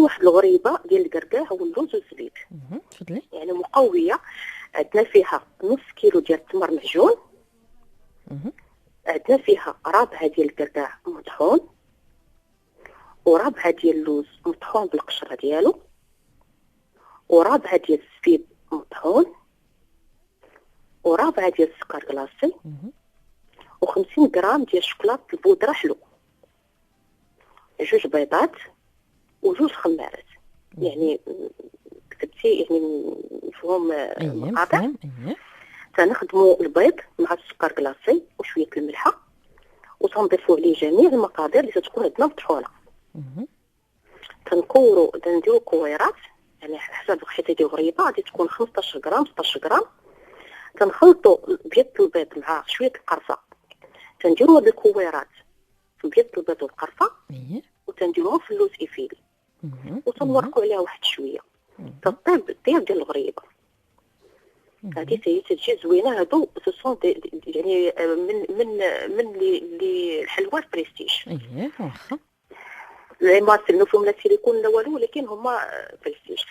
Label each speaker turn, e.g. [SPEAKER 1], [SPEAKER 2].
[SPEAKER 1] واحد الغريبه ديال الكركاع واللوز والزبيب.
[SPEAKER 2] تفضلي.
[SPEAKER 1] يعني مقويه. عندنا فيها نص كيلو ديال التمر معجون. عندنا فيها ربعه ديال الكركاع مطحون، وربعه ديال اللوز مطحون بالقشره ديالو، وربعه ديال الزبيب مطحون، وربعه ديال السكر كلاصي، و50 غرام ديال الشوكولاط البودره حلو، جوج بيضات وجوج خمارات. يعني كتبتي يعني مفهوم مقاطع.
[SPEAKER 2] مفهوم.
[SPEAKER 1] تنخدموا البيض مع السكر كلاصي وشويه الملحه، وتنضيفوا عليه جميع المقادير اللي تكون عندنا مطحونه. تنديروا كويرات، يعني حسب الوحده ديال الغريبه غادي تكون 15 غرام 16 غرام. تنخلطوا بيض البيض مع شويه القرفه، تنديروا هاد الكويرات في بيض البيض والقرفه، وتنديروهم في اللوز ايفيلي، وتنورقوا عليها واحد شويه تطيب الطياب ديال الغريبه. هذه تجي زوينه. هادو سوسون يعني من اللي الحلوى بريستيج.
[SPEAKER 2] واخا
[SPEAKER 1] زي ما المفهوم لا سيليكون لا والو، ولكن هما بريستيج.